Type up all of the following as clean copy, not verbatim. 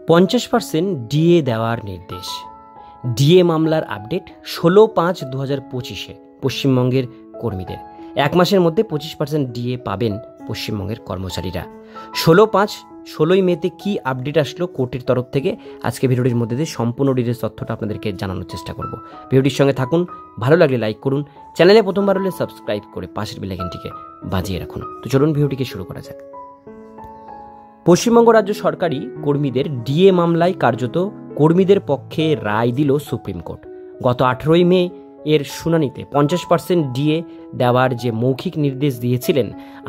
50% DA দেওয়ার নির্দেশ। DA মামলার আপডেট 16/5/2025 পশ্চিমবঙ্গের কর্মীদের। এক মাসের মধ্যে 25% ডিএ পাবেন পশ্চিমবঙ্গের কর্মচারীরা। 16 মেতে কি আপডেট আসলো কোর্টের তরফ থেকে আজকে ভিডিওটির মধ্যে দিয়ে সম্পূর্ণ ডিটেলস তথ্যটা আপনাদেরকে জানানোর চেষ্টা করব। ভিডিওটির সঙ্গে থাকুন, ভালো লাগলে লাইক করুন, চ্যানেলে প্রথমবার হলে সাবস্ক্রাইব করে পাশের বেল আইকনটিকে বাজিয়ে রাখুন। তো চলুন ভিডিওটিকে শুরু করা যাক। পশ্চিমবঙ্গ রাজ্য সরকারি কর্মীদের ডিএ মামলায় কার্যত কর্মীদের পক্ষে রায় দিল সুপ্রিম কোর্ট। গত 18 মে এর শুনানিতে 50% ডিএ দেওয়ার যে মৌখিক নির্দেশ দিয়েছিলেন,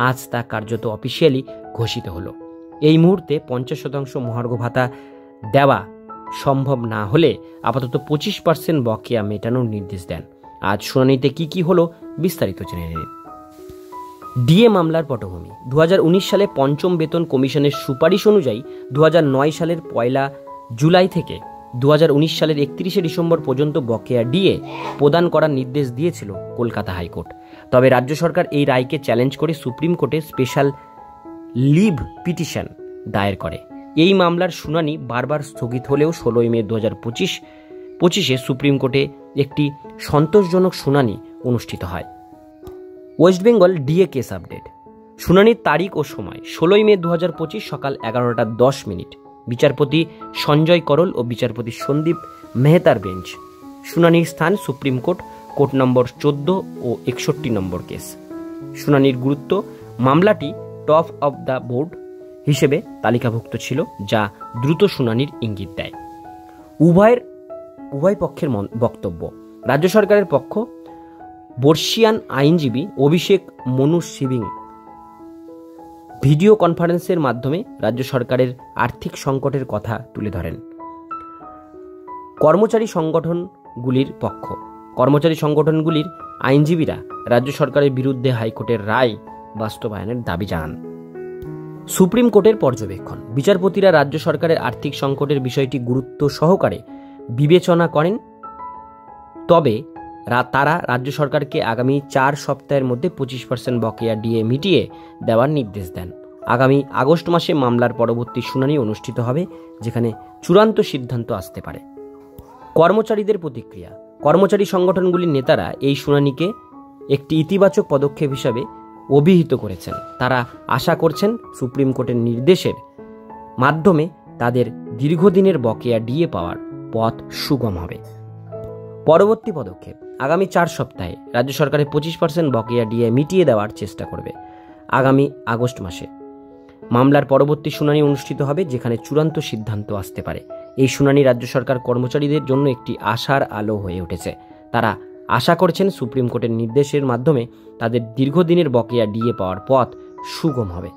আজ তা কার্যত অফিসিয়ালি ঘোষিত হলো। এই মুহূর্তে 50% মহার্ঘ ভাতা দেওয়া সম্ভব না হলে আপাতত 25% বকেয়া মেটানোর নির্দেশ দেন। আজ শুনানিতে কি হলো বিস্তারিত জেনে নিন। ডিএ মামলার পটভূমি। 2019 সালে পঞ্চম বেতন কমিশনের সুপারিশ অনুযায়ী 2009 সালের 1 জুলাই থেকে 2019 সালের 31 ডিসেম্বর পর্যন্ত বকেয়া ডিএ প্রদান করার নির্দেশ দিয়েছিল কলকাতা হাইকোর্ট। তবে রাজ্য সরকার এই রায়কে চ্যালেঞ্জ করে সুপ্রিম কোর্টে স্পেশাল লিভ পিটিশন দায়ের করে। এই মামলার শুনানি বারবার স্থগিত হলেও 16 মে 2025 সুপ্রিম কোর্টে একটি সন্তোষজনক শুনানি অনুষ্ঠিত হয়। West Bengal DA case update. শুনানির তারিখ ও সময় 16 মে 2025 সকাল 11:10। বিচারপতি সঞ্জয় করল ও বিচারপতি সন্দীপ মেহতার বেঞ্চ। শুনানির স্থান সুপ্রিম কোর্ট, কোর্ট নম্বর 14 ও 61 নম্বর কেস। শুনানির গুরুত্ব। মামলাটি টপ অফ দ্য বোর্ড হিসেবে তালিকাভুক্ত ছিল, যা দ্রুত শুনানির ইঙ্গিত দেয়। উভয় পক্ষের বক্তব্য। রাজ্য সরকারের পক্ষ বর্ষিয়ান আইনজীবী অভিষেক মনু সিবিং ভিডিও কনফারেন্সের মাধ্যমে রাজ্য সরকারের আর্থিক সংকটের কথা তুলে ধরেন। কর্মচারী সংগঠনগুলির পক্ষ। কর্মচারী সংগঠনগুলির আইনজীবীরা রাজ্য সরকারের বিরুদ্ধে হাইকোর্টের রায় বাস্তবায়নের দাবি জানান। সুপ্রিম কোর্টের পর্যবেক্ষণ। বিচারপতিরা রাজ্য সরকারের আর্থিক সংকটের বিষয়টি গুরুত্ব সহকারে বিবেচনা করেন, তবে তারা রাজ্য সরকারকে আগামী 4 সপ্তাহের মধ্যে 25% বকেয়া ডিএ মিটিয়ে দেওয়ার নির্দেশ দেন। আগামী আগস্ট মাসে মামলার পরবর্তী শুনানি অনুষ্ঠিত হবে, যেখানে চূড়ান্ত সিদ্ধান্ত আসতে পারে। কর্মচারীদের প্রতিক্রিয়া। কর্মচারী সংগঠনগুলির নেতারা এই শুনানিকে একটি ইতিবাচক পদক্ষেপ হিসাবে অভিহিত করেছেন। তারা আশা করছেন সুপ্রিম কোর্টের নির্দেশের মাধ্যমে তাদের দীর্ঘদিনের বকেয়া ডিএ পাওয়ার পথ সুগম হবে। পরবর্তী পদক্ষেপ। আগামী 4 সপ্তাহে রাজ্য সরকারের 25% বকেয়া ডিএ মিটিয়ে দেওয়ার চেষ্টা করবে। আগামী আগস্ট মাসে মামলার পরবর্তী শুনানি অনুষ্ঠিত হবে, যেখানে চূড়ান্ত সিদ্ধান্ত আসতে পারে। এই শুনানি রাজ্য সরকার কর্মচারীদের জন্য একটি আশার আলো হয়ে উঠেছে। তারা আশা করছেন সুপ্রিম কোর্টের নির্দেশের মাধ্যমে তাদের দীর্ঘদিনের বকেয়া ডিএ পাওয়ার পথ সুগম হবে।